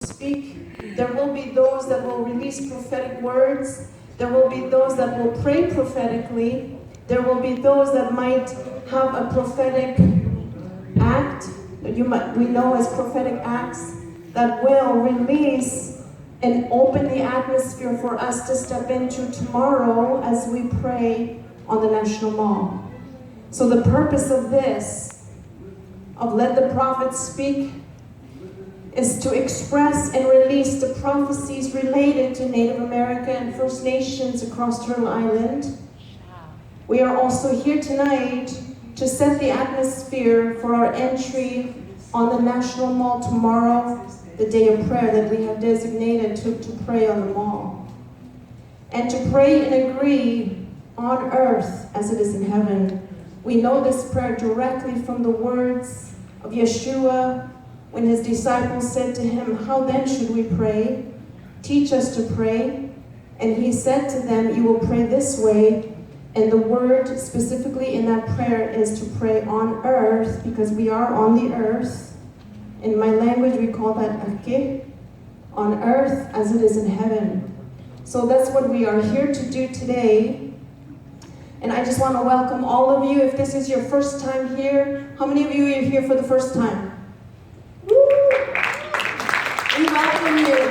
speak. There will be those that will release prophetic words. There will be those that will pray prophetically. There will be those that might have a prophetic act that we know as prophetic acts that will release and open the atmosphere for us to step into tomorrow as we pray on the National Mall. So the purpose of this, of Let the Prophets Speak, is to express and release the prophecies related to Native America and First Nations across Turtle Island. We are also here tonight to set the atmosphere for our entry on the National Mall tomorrow, the day of prayer that we have designated to pray on the mall. And to pray and agree on earth as it is in heaven. We know this prayer directly from the words of Yeshua when his disciples said to him, "How then should we pray? Teach us to pray." And he said to them, "You will pray this way." And the word specifically in that prayer is to pray on earth, because we are on the earth. In my language, we call that ake, on earth as it is in heaven. So that's what we are here to do today. And I just want to welcome all of you. If this is your first time here, how many of you are here for the first time? Woo! We welcome you.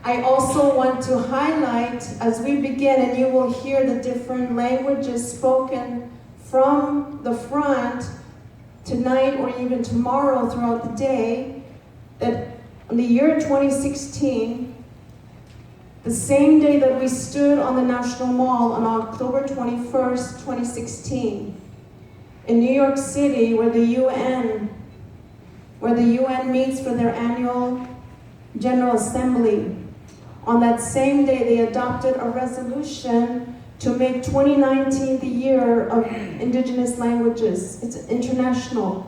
I also want to highlight as we begin, and you will hear the different languages spoken from the front tonight or even tomorrow throughout the day, that in the year 2016, the same day that we stood on the National Mall on October 21st, 2016, in New York City, where the UN meets for their annual General Assembly, on that same day they adopted a resolution to make 2019 the year of Indigenous languages. It's international,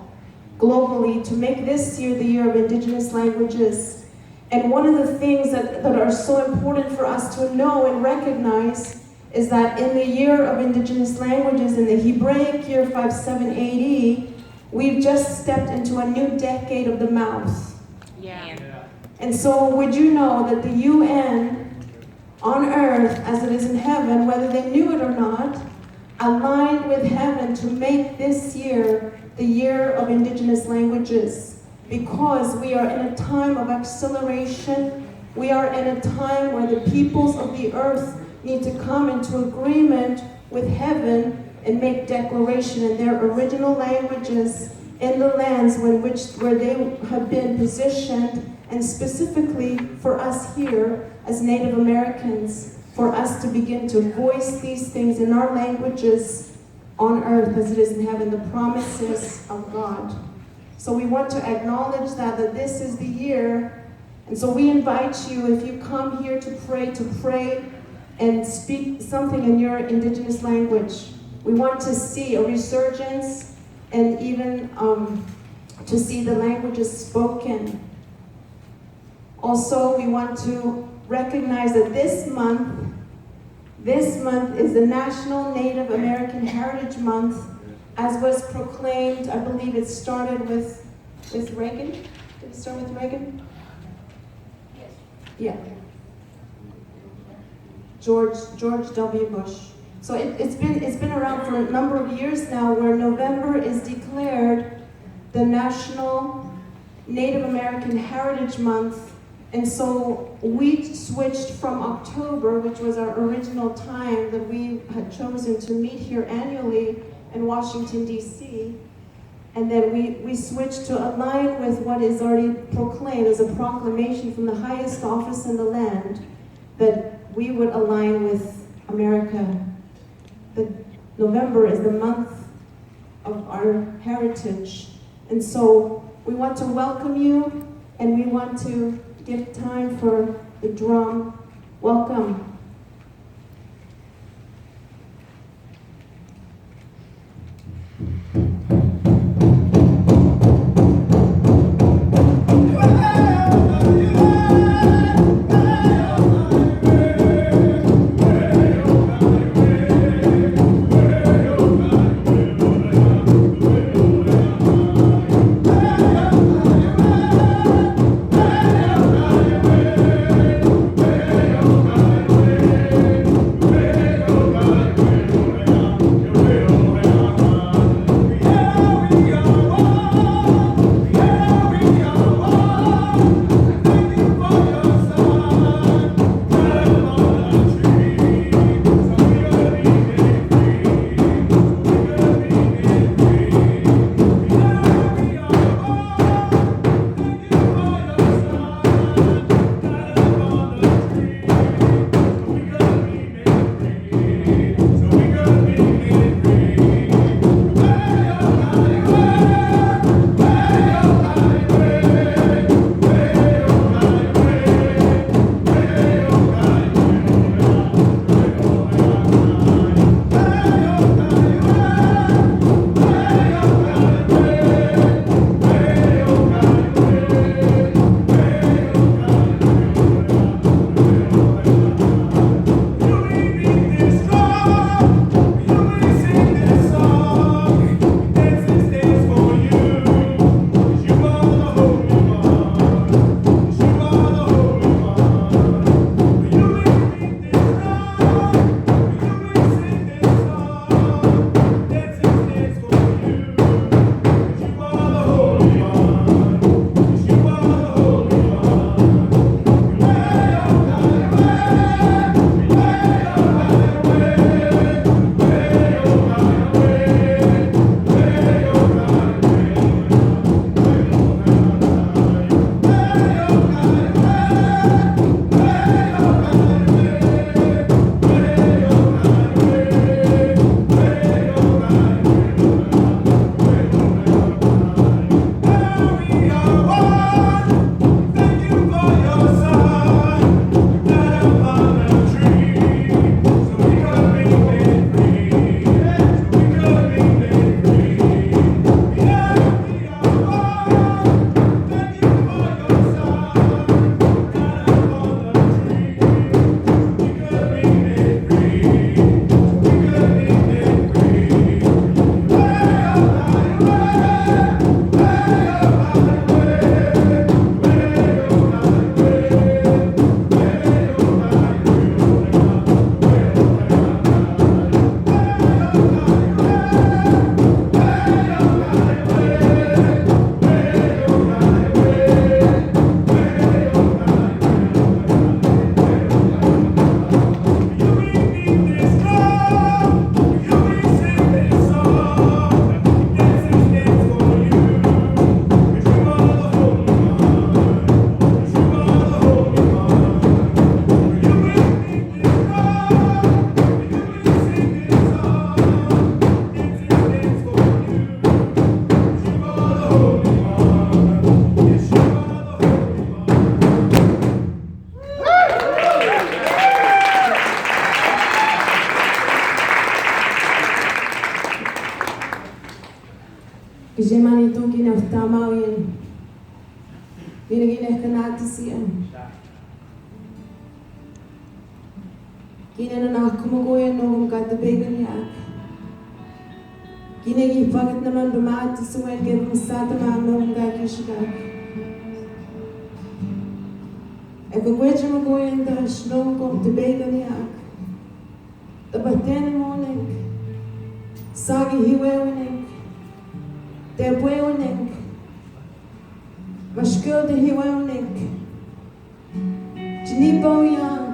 globally, to make this year the year of Indigenous languages. And one of the things that are so important for us to know and recognize is that in the year of Indigenous languages, in the Hebraic year 5780, we've just stepped into a new decade of the mouth. Yeah. And so would you know that the UN on earth, as it is in heaven, whether they knew it or not, aligned with heaven to make this year the year of Indigenous languages. Because we are in a time of acceleration. We are in a time where the peoples of the earth need to come into agreement with heaven and make declaration in their original languages in the lands where they have been positioned, and specifically for us here as Native Americans, for us to begin to voice these things in our languages on earth as it is in heaven, the promises of God. So we want to acknowledge that this is the year. And so we invite you, if you come here to pray and speak something in your Indigenous language. We want to see a resurgence and even to see the languages spoken. Also, we want to recognize that this month is the National Native American Heritage Month, as was proclaimed. I believe it started with Reagan. Did it start with Reagan? Yes. Yeah. George W. Bush. So it's been around for a number of years now, where November is declared the National Native American Heritage Month. And so we switched from October, which was our original time that we had chosen to meet here annually in Washington, D.C., and then we switched to align with what is already proclaimed as a proclamation from the highest office in the land, that we would align with America. That November is the month of our heritage. And so we want to welcome you, and we want to give time for the drum. Welcome. Minagin kanata siya. Kina na kumagoy no katabegan niya. Kinagipagit naman dumati sa mga kaya masata mga gagishigag. E kung wedyo magoy ang dash no katabegan niya. Tabaten mo ning sagi hiwewining. Tebwewining. Mashkil de hiwewining. Jinipo yang.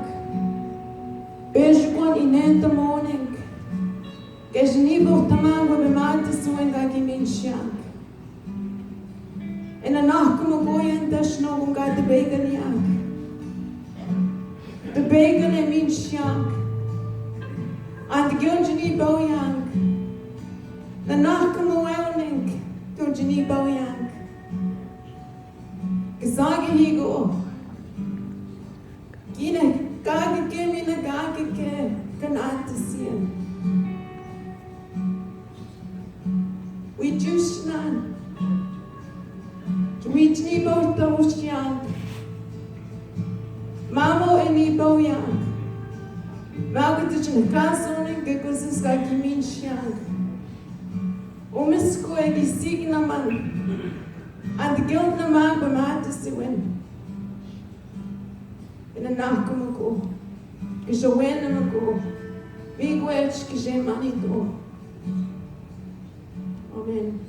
Bejukon inenta morning. Kejnibo tamago bemate suen gaki minshank. En anak kumogoyen dashno kung gade bacon yak. The bacon e minshank. And the gyunjinibo yank. The nak kumoweoning. Gyunjinibo yank. Kazagi higo. Kine. Gage ke mina gage ke kanata siya. We just nan. We tnibo those young. Mamo and nibo young. Malga to chin kasoning because it's like you mean young. Umisko egi signa man. And the guilt na man bamata si win. Inanak ko. Kasi wena ko. Bigwech kasi manito. Amen.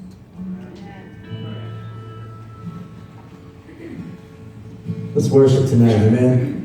Let's worship tonight, amen.